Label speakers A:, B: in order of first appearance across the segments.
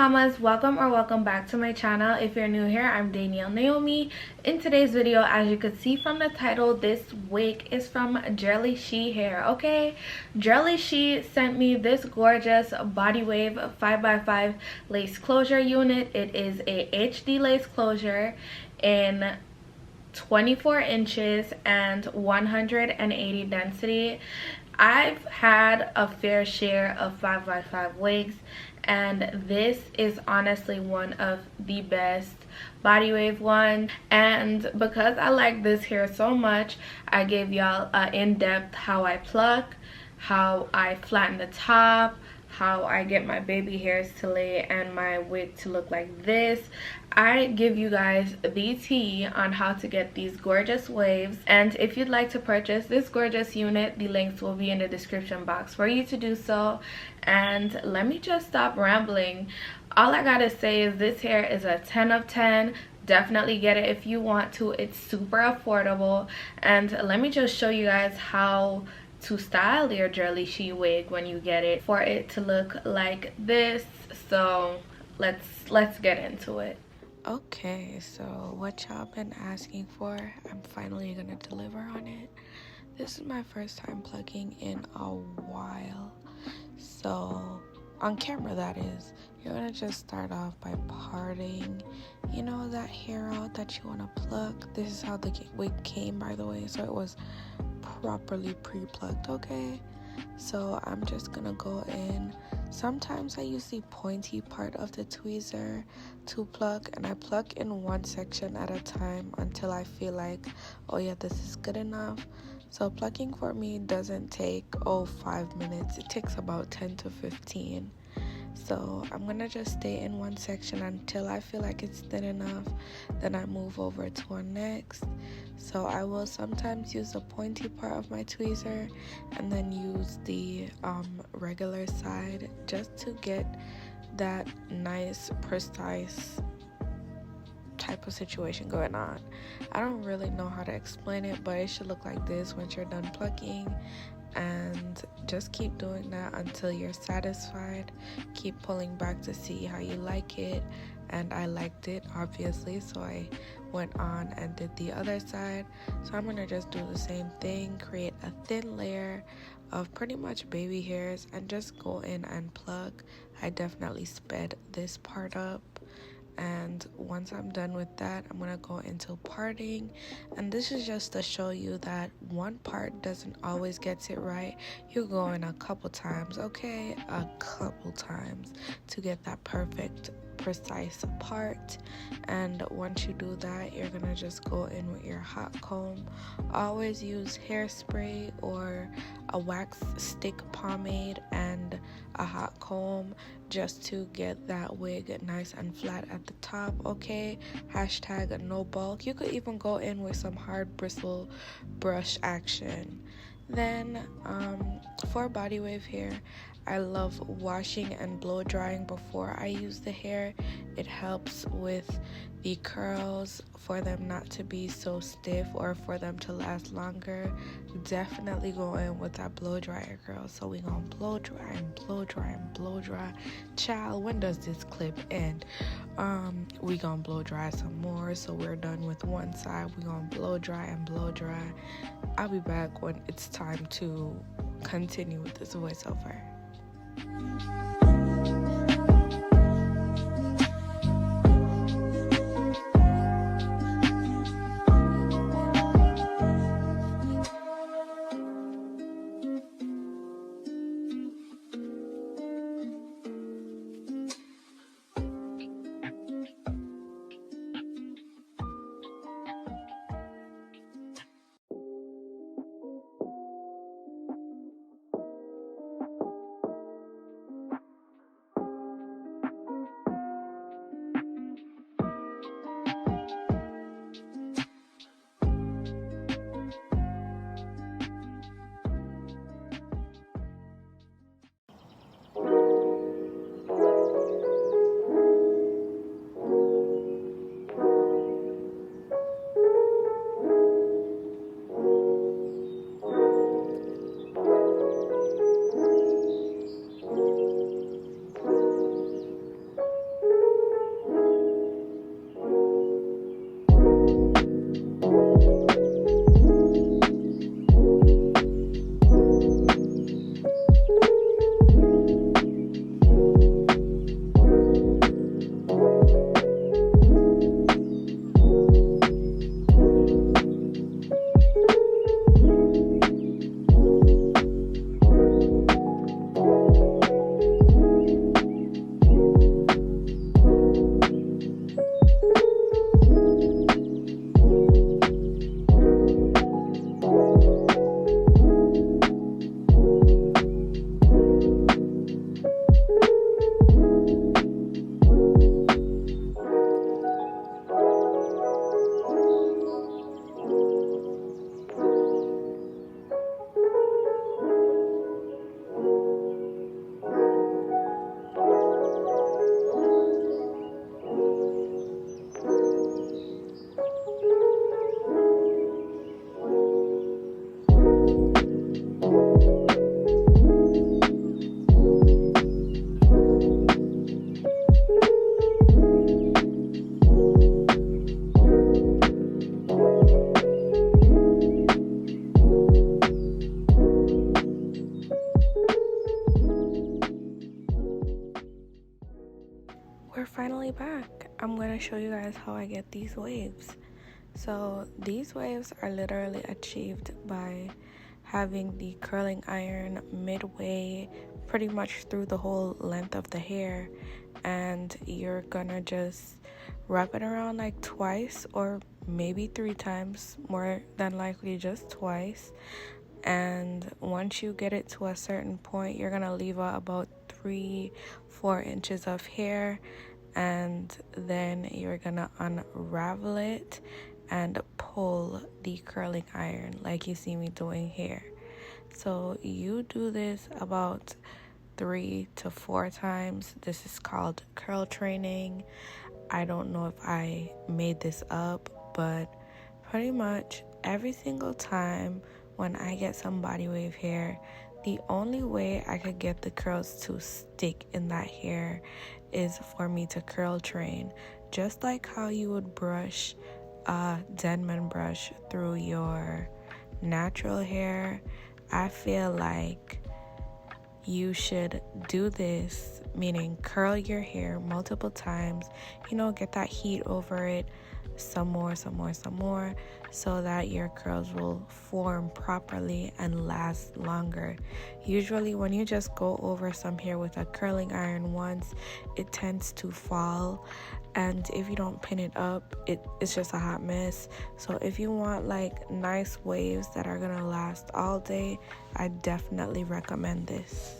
A: mamas, welcome back to my channel. If you're new here, I'm Danielle Naomi. In today's video, as you could see from the title, this wig is from Wigft.Jurllyshe hair. Okay, Wigft.Jurllyshe sent me this gorgeous body wave 5x5 lace closure unit. It is a HD lace closure in 24 inches and 180 density. I've had a fair share of 5x5 wigs, and this is honestly one of the best body wave ones. And because I like this hair so much, I gave y'all an in-depth how I pluck, how I flatten the top, how I get my baby hairs to lay and my wig to look like this. I give you guys the tea on how to get these gorgeous waves. And if you'd like to purchase this gorgeous unit, the links will be in the description box for you to do so. And let me just stop rambling. All I gotta say is this hair is a 10 of 10. Definitely get it if you want to. It's super affordable. And let me just show you guys how to style your Wigft.Jurllyshe wig when you get it for it to look like this. So let's get into it. Okay, so what y'all been asking for, I'm finally gonna deliver on it. This is my first time plucking in a while, so on camera that is. You're gonna just start off by parting, you know, that hair out that you want to pluck. This is how the wig came, by the way, so it was properly pre-plucked. Okay, so I'm just gonna go in. Sometimes I use the pointy part of the tweezer to pluck, and I pluck in one section at a time until I feel like, oh yeah, this is good enough. So plucking for me doesn't take 5 minutes. It takes about 10 to 15. So I'm gonna just stay in one section until I feel like it's thin enough. Then I move over to our next. So I will sometimes use the pointy part of my tweezer and then use the regular side just to get that nice precise type of situation going on. I don't really know how to explain it, but it should look like this once you're done plucking. And just keep doing that until you're satisfied. Keep pulling back to see how you like it, and I liked it obviously, so I went on and did the other side. So I'm gonna just do the same thing, create a thin layer of pretty much baby hairs and just go in and pluck. I definitely sped this part up. And once I'm done with that, I'm gonna go into parting, and this is just to show you that one part doesn't always get it right. You go in a couple times, okay, a couple times to get that perfect precise part. And once you do that, you're gonna just go in with your hot comb. Always use hairspray or a wax stick pomade and a hot comb just to get that wig nice and flat at the top. Okay, hashtag no bulk. You could even go in with some hard bristle brush action. Then for body wave hair, I love washing and blow drying before I use the hair. It helps with the curls, for them not to be so stiff or for them to last longer. Definitely go in with that blow dryer, girl. So we gonna blow dry and blow dry and blow dry. Child, when does this clip end? We gonna blow dry some more, so we're done with one side. We gonna blow dry and blow dry. I'll be back when it's time to continue with this voiceover. guys how I get these waves. So these waves are literally achieved by having the curling iron midway pretty much through the whole length of the hair, and you're gonna just wrap it around like twice or maybe 3 times, more than likely just twice. And once you get it to a certain point, you're gonna leave out about 3-4 inches of hair, and then you're gonna unravel it and pull the curling iron like you see me doing here. So you do this about 3 to 4 times. This is called curl training. I don't know if I made this up, but pretty much every single time when I get some body wave hair, the only way I could get the curls to stick in that hair is for me to curl train. Just like how you would brush a Denman brush through your natural hair, I feel like you should do this, meaning curl your hair multiple times, get that heat over it, some more, so that your curls will form properly and last longer. Usually when you just go over some hair with a curling iron once, it tends to fall, and if you don't pin it up, it's just a hot mess. So if you want like nice waves that are gonna last all day, I definitely recommend this.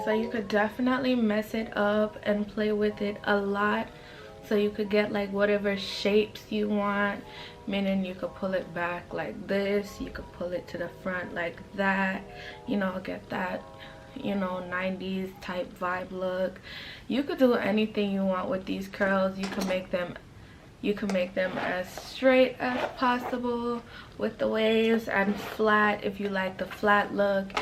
A: So you could definitely mess it up and play with it a lot, so you could get like whatever shapes you want, meaning you could pull it back like this, you could pull it to the front like that, get that 90s type vibe look. You could do anything you want with these curls. You can make them as straight as possible with the waves, and flat if you like the flat look.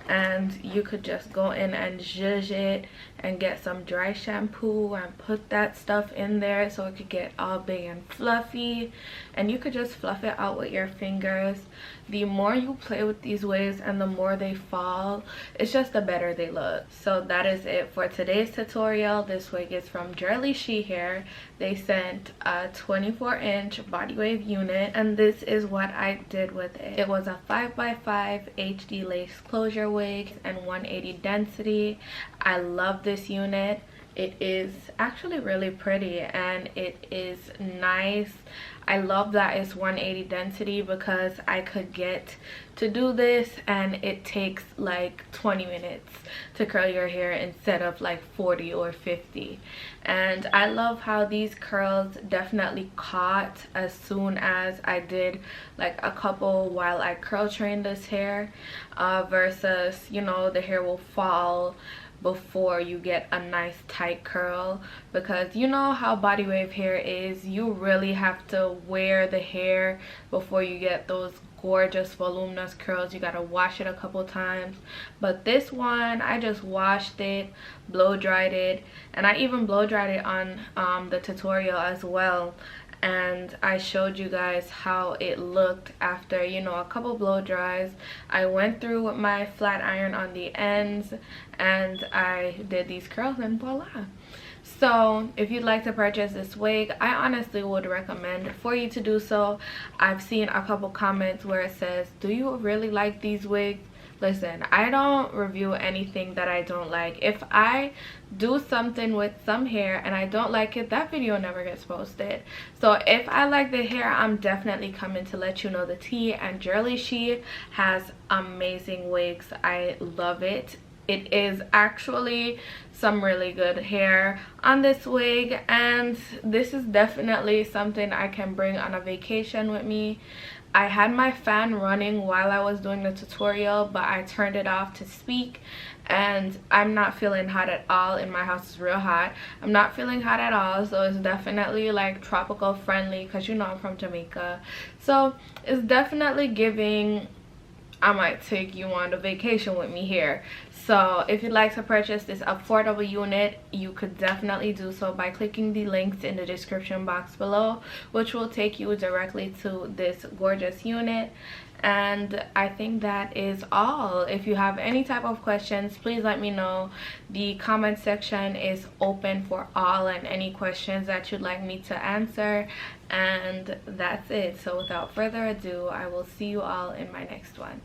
A: And you could just go in and zhuzh it and get some dry shampoo and put that stuff in there so it could get all big and fluffy, and you could just fluff it out with your fingers. The more you play with these waves and the more they fall, it's just the better they look. So that is it for today's tutorial. This wig is from Wigft.Jurllyshe hair. They sent a 24-inch body wave unit, and this is what I did with it. It was a 5x5 HD lace closure wig and 180 density. I love this unit. It is actually really pretty and it is nice. I love that it's 180 density because I could get to do this and it takes like 20 minutes to curl your hair instead of like 40 or 50. And I love how these curls definitely caught as soon as I did like a couple while I curl trained this hair, versus the hair will fall before you get a nice tight curl. Because you know how body wave hair is, you really have to wear the hair before you get those gorgeous voluminous curls. You gotta wash it a couple times, but this one I just washed it, blow dried it, and I even blow dried it on the tutorial as well. And I showed you guys how it looked after a couple blow dries. I went through with my flat iron on the ends and I did these curls and voila. So if you'd like to purchase this wig, I honestly would recommend for you to do so. I've seen a couple comments where it says, do you really like these wigs? Listen, I don't review anything that I don't like. If I do something with some hair and I don't like it, that video never gets posted. So if I like the hair, I'm definitely coming to let you know the tea. And Jurllyshe has amazing wigs. I love it. It is actually some really good hair on this wig, and this is definitely something I can bring on a vacation with me. I had my fan running while I was doing the tutorial, but I turned it off to speak, and I'm not feeling hot at all. In my house is real hot. I'm not feeling hot at all, so it's definitely like tropical friendly, because you know I'm from Jamaica. So it's definitely giving I might take you on a vacation with me here. So if you'd like to purchase this affordable unit, you could definitely do so by clicking the links in the description box below, which will take you directly to this gorgeous unit. And I think that is all. If you have any type of questions, please let me know. The comment section is open for all and any questions that you'd like me to answer. And that's it. So without further ado, I will see you all in my next one.